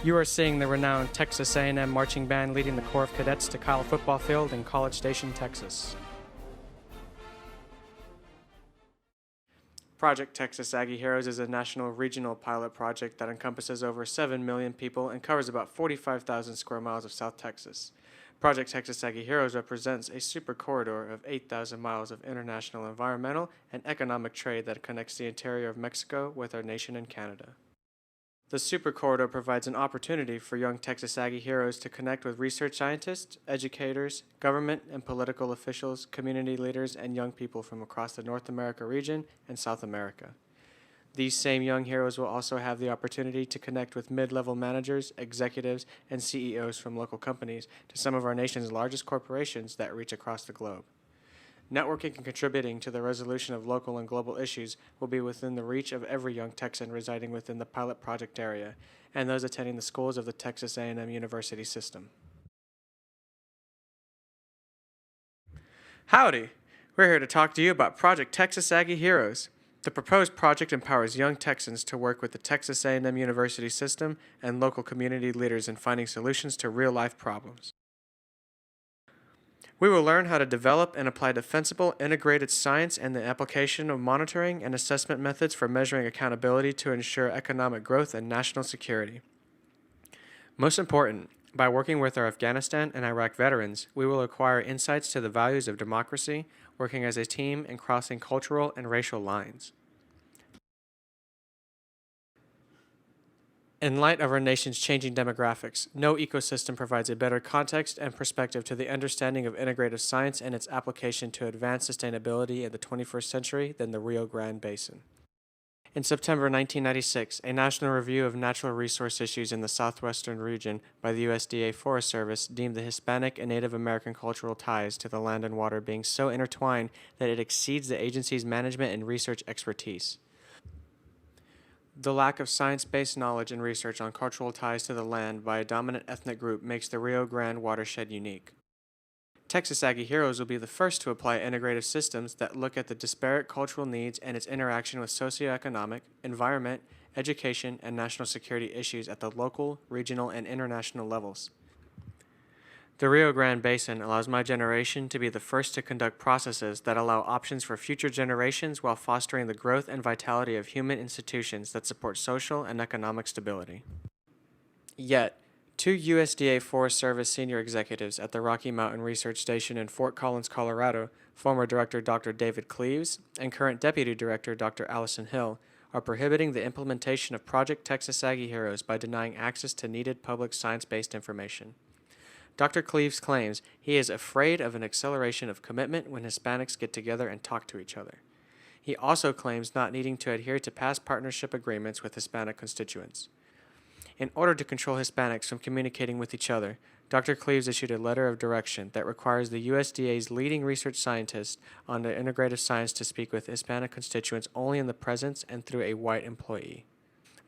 You are seeing the renowned Texas A&M Marching Band leading the Corps of Cadets to Kyle Football Field in College Station, Texas. Project Texas Aggie Heroes is a national regional pilot project that encompasses over 7 million people and covers about 45,000 square miles of South Texas. Project Texas Aggie Heroes represents a super corridor of 8,000 miles of international environmental and economic trade that connects the interior of Mexico with our nation and Canada. The Super Corridor provides an opportunity for young Texas Aggie Heroes to connect with research scientists, educators, government and political officials, community leaders, and young people from across the North America region and South America. These same young heroes will also have the opportunity to connect with mid-level managers, executives, and CEOs from local companies to some of our nation's largest corporations that reach across the globe. Networking and contributing to the resolution of local and global issues will be within the reach of every young Texan residing within the pilot project area and those attending the schools of the Texas A&M University system. Howdy! We're here to talk to you about Project Texas Aggie Heroes. The proposed project empowers young Texans to work with the Texas A&M University system and local community leaders in finding solutions to real-life problems. We will learn how to develop and apply defensible integrated science and the application of monitoring and assessment methods for measuring accountability to ensure economic growth and national security. Most important, by working with our Afghanistan and Iraq veterans, we will acquire insights to the values of democracy, working as a team and crossing cultural and racial lines. In light of our nation's changing demographics, no ecosystem provides a better context and perspective to the understanding of integrative science and its application to advance sustainability in the 21st century than the Rio Grande Basin. In September 1996, a national review of natural resource issues in the southwestern region by the USDA Forest Service deemed the Hispanic and Native American cultural ties to the land and water being so intertwined that it exceeds the agency's management and research expertise. The lack of science-based knowledge and research on cultural ties to the land by a dominant ethnic group makes the Rio Grande watershed unique. Texas Aggie Heroes will be the first to apply integrative systems that look at the disparate cultural needs and its interaction with socioeconomic, environment, education, and national security issues at the local, regional, and international levels. The Rio Grande Basin allows my generation to be the first to conduct processes that allow options for future generations while fostering the growth and vitality of human institutions that support social and economic stability. Yet, two USDA Forest Service senior executives at the Rocky Mountain Research Station in Fort Collins, Colorado, former Director Dr. David Cleaves and current Deputy Director Dr. Allison Hill, are prohibiting the implementation of Project Texas Aggie Heroes by denying access to needed public science-based information. Dr. Cleaves claims he is afraid of an acceleration of commitment when Hispanics get together and talk to each other. He also claims not needing to adhere to past partnership agreements with Hispanic constituents. In order to control Hispanics from communicating with each other, Dr. Cleaves issued a letter of direction that requires the USDA's leading research scientists on the integrative science to speak with Hispanic constituents only in the presence and through a white employee.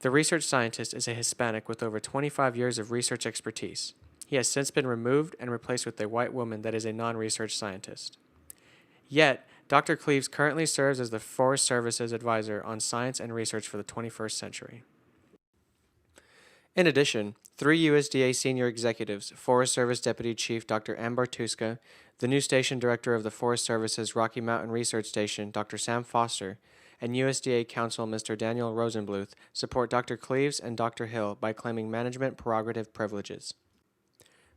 The research scientist is a Hispanic with over 25 years of research expertise. He has since been removed and replaced with a white woman that is a non-research scientist. Yet, Dr. Cleaves currently serves as the Forest Service's advisor on science and research for the 21st century. In addition, three USDA senior executives, Forest Service Deputy Chief Dr. Ann Bartuska, the new station director of the Forest Service's Rocky Mountain Research Station, Dr. Sam Foster, and USDA Counsel Mr. Daniel Rosenbluth support Dr. Cleaves and Dr. Hill by claiming management prerogative privileges.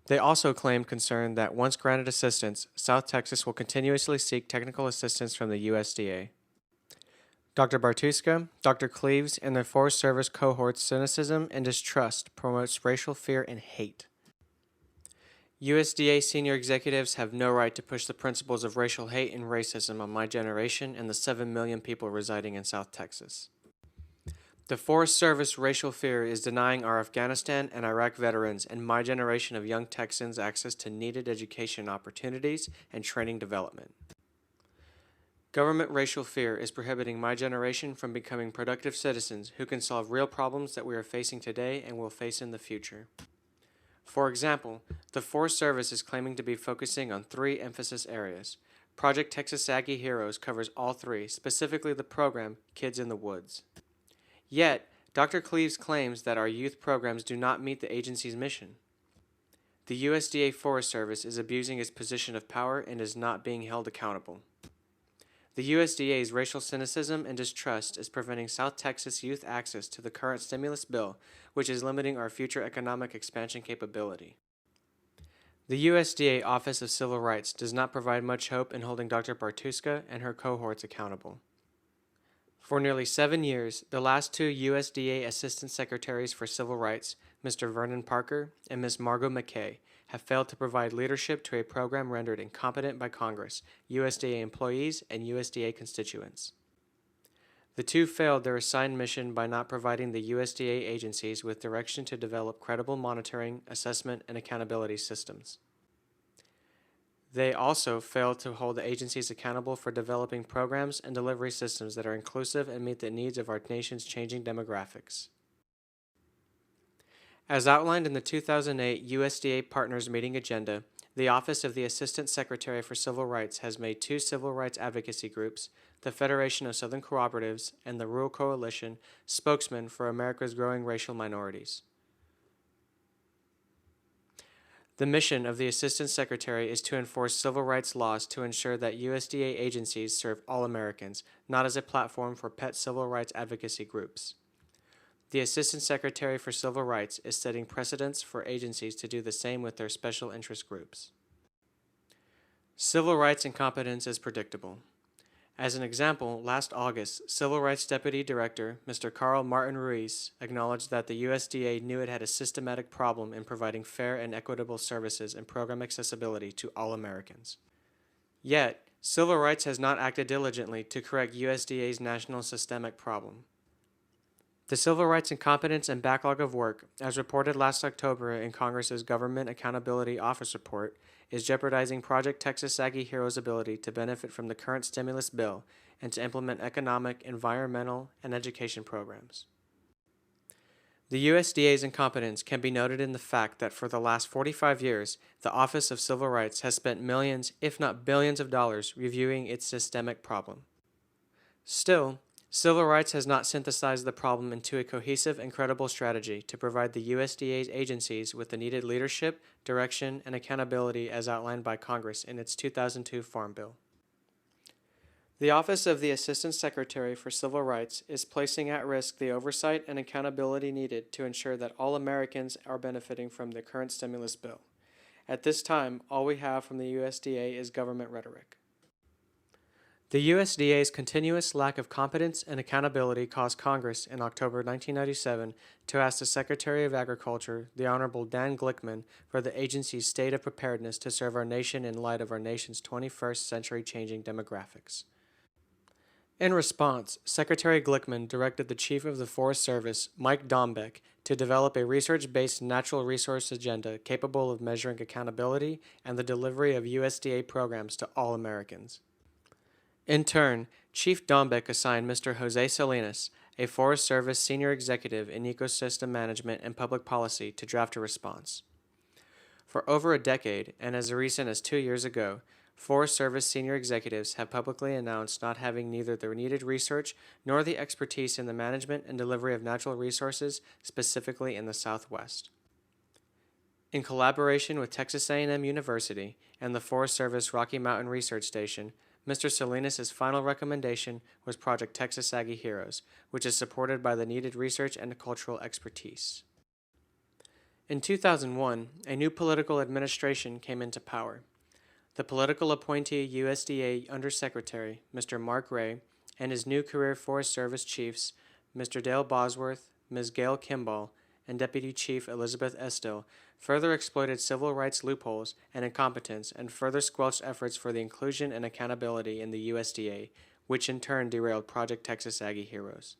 They also claim concern that once granted assistance, South Texas will continuously seek technical assistance from the USDA. Dr. Bartuska, Dr. Cleaves, and their Forest Service cohort's cynicism and distrust promotes racial fear and hate. USDA senior executives have no right to push the principles of racial hate and racism on my generation and the 7 million people residing in South Texas. The Forest Service racial fear is denying our Afghanistan and Iraq veterans and my generation of young Texans access to needed education opportunities and training development. Government racial fear is prohibiting my generation from becoming productive citizens who can solve real problems that we are facing today and will face in the future. For example, the Forest Service is claiming to be focusing on 3 emphasis areas. Project Texas Aggie Heroes covers all 3, specifically the program Kids in the Woods. Yet, Dr. Cleaves claims that our youth programs do not meet the agency's mission. The USDA Forest Service is abusing its position of power and is not being held accountable. The USDA's racial cynicism and distrust is preventing South Texas youth access to the current stimulus bill, which is limiting our future economic expansion capability. The USDA Office of Civil Rights does not provide much hope in holding Dr. Bartuska and her cohorts accountable. For nearly 7 years, the last two USDA Assistant Secretaries for Civil Rights, Mr. Vernon Parker and Ms. Margot McKay, have failed to provide leadership to a program rendered incompetent by Congress, USDA employees, and USDA constituents. The two failed their assigned mission by not providing the USDA agencies with direction to develop credible monitoring, assessment, and accountability systems. They also failed to hold the agencies accountable for developing programs and delivery systems that are inclusive and meet the needs of our nation's changing demographics. As outlined in the 2008 USDA Partners Meeting Agenda, the Office of the Assistant Secretary for Civil Rights has made two civil rights advocacy groups, the Federation of Southern Cooperatives and the Rural Coalition, spokesmen for America's growing racial minorities. The mission of the Assistant Secretary is to enforce civil rights laws to ensure that USDA agencies serve all Americans, not as a platform for pet civil rights advocacy groups. The Assistant Secretary for Civil Rights is setting precedents for agencies to do the same with their special interest groups. Civil rights incompetence is predictable. As an example, last August, Civil Rights Deputy Director Mr. Carl Martin Ruiz acknowledged that the USDA knew it had a systematic problem in providing fair and equitable services and program accessibility to all Americans. Yet, Civil Rights has not acted diligently to correct USDA's national systemic problem. The civil rights incompetence and backlog of work, as reported last October in Congress's Government Accountability Office report, is jeopardizing Project Texas Aggie Heroes' ability to benefit from the current stimulus bill and to implement economic, environmental, and education programs. The USDA's incompetence can be noted in the fact that for the last 45 years, the Office of Civil Rights has spent millions, if not billions of dollars reviewing its systemic problem. Still, Civil Rights has not synthesized the problem into a cohesive and credible strategy to provide the USDA's agencies with the needed leadership, direction, and accountability as outlined by Congress in its 2002 Farm Bill. The Office of the Assistant Secretary for Civil Rights is placing at risk the oversight and accountability needed to ensure that all Americans are benefiting from the current stimulus bill. At this time, all we have from the USDA is government rhetoric. The USDA's continuous lack of competence and accountability caused Congress in October 1997 to ask the Secretary of Agriculture, the Honorable Dan Glickman, for the agency's state of preparedness to serve our nation in light of our nation's 21st century changing demographics. In response, Secretary Glickman directed the Chief of the Forest Service, Mike Dombeck, to develop a research-based natural resource agenda capable of measuring accountability and the delivery of USDA programs to all Americans. In turn, Chief Dombeck assigned Mr. Jose Salinas, a Forest Service senior executive in ecosystem management and public policy, to draft a response. For over a decade, and as recent as 2 years ago, Forest Service senior executives have publicly announced not having neither the needed research nor the expertise in the management and delivery of natural resources, specifically in the Southwest. In collaboration with Texas A&M University and the Forest Service Rocky Mountain Research Station, Mr. Salinas' final recommendation was Project Texas Aggie Heroes, which is supported by the needed research and cultural expertise. In 2001, a new political administration came into power. The political appointee USDA Undersecretary, Mr. Mark Ray, and his new career Forest Service chiefs, Mr. Dale Bosworth, Ms. Gail Kimball, and Deputy Chief Elizabeth Estill, further exploited civil rights loopholes and incompetence and further squelched efforts for the inclusion and accountability in the USDA, which in turn derailed Project Texas Aggie Heroes.